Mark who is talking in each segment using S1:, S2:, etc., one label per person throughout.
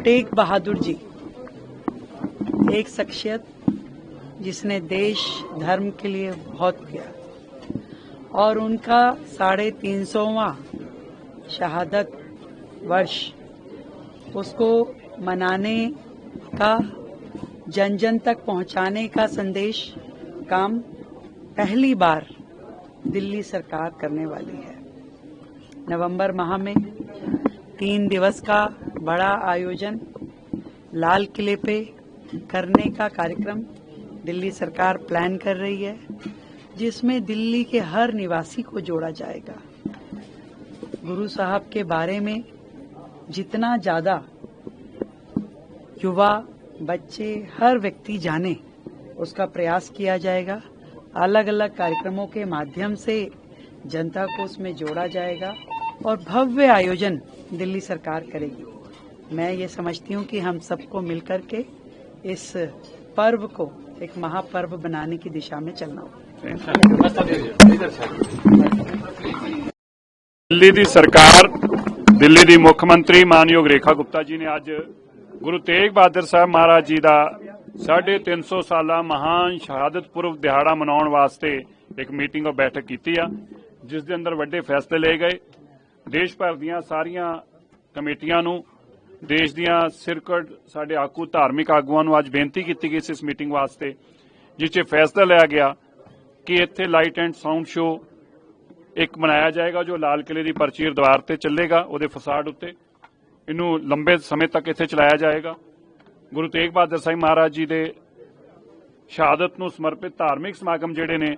S1: तेग बहादुर जी एक शख्सियत जिसने देश धर्म के लिए बहुत किया और उनका 350वां शहादत वर्ष उसको मनाने का जन जन तक पहुंचाने का संदेश काम पहली बार दिल्ली सरकार करने वाली है। नवंबर माह में 3 दिवस का बड़ा आयोजन लाल किले पे करने का कार्यक्रम दिल्ली सरकार प्लान कर रही है, जिसमें दिल्ली के हर निवासी को जोड़ा जाएगा। गुरु साहब के बारे में जितना ज्यादा युवा, बच्चे, हर व्यक्ति जाने उसका प्रयास किया जाएगा। अलग अलग कार्यक्रमों के माध्यम से जनता को उसमें जोड़ा जाएगा और भव्य आयोजन दिल्ली सरकार करेगी। मैं ये समझती हूँ कि हम सबको मिलकर के इस पर्व को एक महापर्व बनाने की दिशा में चलना होगा।
S2: दिल्ली दी सरकार, दिल्ली दी मुख्यमंत्री मानयोग रेखा गुप्ता जी ने आज गुरु तेग बहादुर साहब महाराज जी का 350 साला महान शहादत पुरब दिहाड़ा मनाउण वास्ते एक मीटिंग और बैठक की, जिस दे अंदर वड्डे फैसले ले गए। देश भर दियां सारियां कमेटियां नूं, देश दियां सिरकड़ साडे आकू धार्मिक आगुआं नूं अज बेनती की गई इस मीटिंग वास्ते, जिस च फैसला लिया गया कि इत्थे लाइट एंड साउंड शो एक मनाया जाएगा जो लाल किले की परचीर दीवार ते चलेगा, उहदे फसाड उत्ते इनू लंबे समय तक इत्थे चलाया जाएगा। गुरु तेग बहादुर साहिब महाराज जी दे शहादत नूं समर्पित धार्मिक समागम जिहड़े ने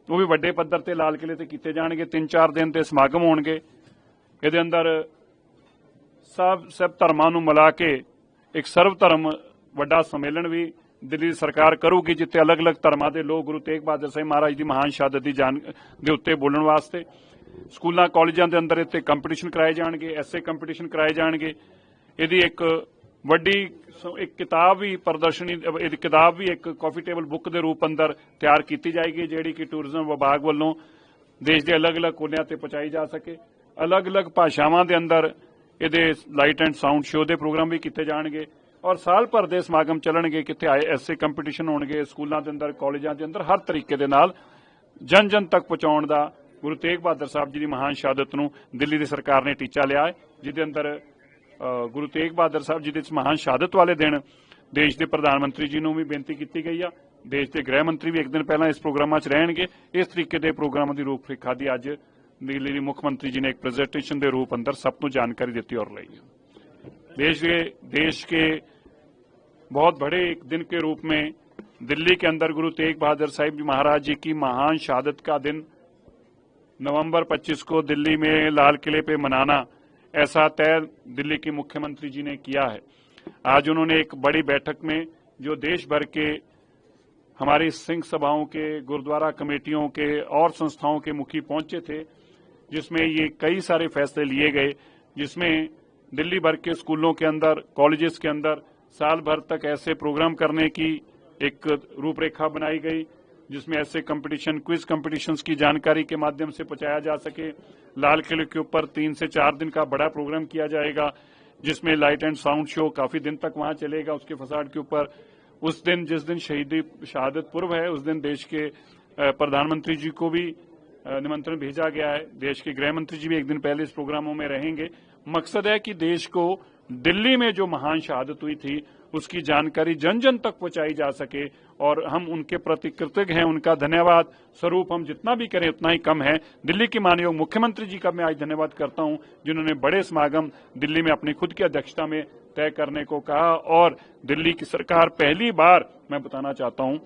S2: वो भी वड्डे पद्धर ते लाल किले ते कीते जाणगे। 3-4 दिन ते समागम होणगे। इहदे अंदर सब धर्मां नूं मिला के एक सर्व धर्म वड्डा सम्मेलन भी दिल्ली सरकार करूगी, जिथे अलग अलग धर्मां दे लोग गुरु तेग बहादुर साहिब महाराज की महान शहादत की जान दे उत्ते बोलण वास्ते स्कूलों कॉलेजों के अंदर इत्थे कंपीटिशन कराए जाणगे, ऐसे कंपीटिशन कराए जाणगे। इहदी एक वड्डी एक किताब भी प्रदर्शनी, किताब भी एक कॉफी टेबल बुक के रूप अंदर तैयार की जाएगी, जिहड़ी कि टूरिज्म विभाग वालों देश के अलग अलग कोनियां ते पहुंचाई जा सके। अलग अलग भाषावां दे अंदर इहदे लाइट एंड साउंड शो के प्रोग्राम भी किए जाणगे और साल भर के समागम चलणगे। कित्थे ऐसे कंपीटिशन होणगे स्कूलों के अंदर, कॉलेजों के अंदर, हर तरीके दे नाल जन जन तक पहुंचाउण दा गुरु तेग बहादुर साहब जी की महान शहादत नूं दिल्ली की सरकार ने टीचा लिया है, जिहदे अंदर गुरु तेग बहादुर साहब जी की महान शहादत वाले दिन देश के प्रधानमंत्री जी नूं भी बेनती की गई है। देश के गृह मंत्री भी एक दिन पहला इस प्रोग्राम च रहणगे। इस तरीके के प्रोग्रामों की रूपरेखा की अज दिल्ली के मुख्यमंत्री जी ने एक प्रेजेंटेशन के रूप अंदर सबको जानकारी दी और ली है। देश के बहुत बड़े एक दिन के रूप में दिल्ली के अंदर गुरु तेग बहादुर साहिब महाराज जी की महान शहादत का दिन नवंबर 25 को दिल्ली में लाल किले पे मनाना, ऐसा तय दिल्ली के मुख्यमंत्री जी ने किया है। आज उन्होंने एक बड़ी बैठक में जो देश भर के हमारी सिंह सभाओं के, गुरुद्वारा कमेटियों के और संस्थाओं के मुखी पहुंचे थे, जिसमें ये कई सारे फैसले लिए गए, जिसमें दिल्ली भर के स्कूलों के अंदर, कॉलेजेस के अंदर साल भर तक ऐसे प्रोग्राम करने की एक रूपरेखा बनाई गई, जिसमें ऐसे कंपटीशन, क्विज कंपटीशंस की जानकारी के माध्यम से पहुंचाया जा सके। लाल किले के ऊपर 3 से 4 दिन का बड़ा प्रोग्राम किया जाएगा, जिसमें लाइट एंड साउंड शो काफी दिन तक वहां चलेगा उसके फसाड के ऊपर। उस दिन जिस दिन शहादत पूर्व है, उस दिन देश के प्रधानमंत्री जी को भी निमंत्रण भेजा गया है। देश के गृह मंत्री जी भी एक दिन पहले इस प्रोग्रामों में रहेंगे। मकसद है कि देश को दिल्ली में जो महान शहादत हुई थी उसकी जानकारी जन जन तक पहुंचाई जा सके और हम उनके प्रति कृतज्ञ हैं। उनका धन्यवाद स्वरूप हम जितना भी करें उतना ही कम है। दिल्ली के माननीय मुख्यमंत्री जी का मैं आज धन्यवाद करता हूं, जिन्होंने बड़े समागम दिल्ली में अपनी खुद की अध्यक्षता में तय करने को कहा। और दिल्ली की सरकार पहली बार, मैं बताना चाहता हूं,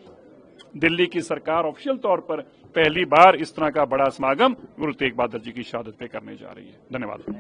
S2: दिल्ली की सरकार ऑफिशियल तौर पर पहली बार इस तरह का बड़ा समागम गुरु तेग बहादुर जी की शहादत पे करने जा रही है। धन्यवाद।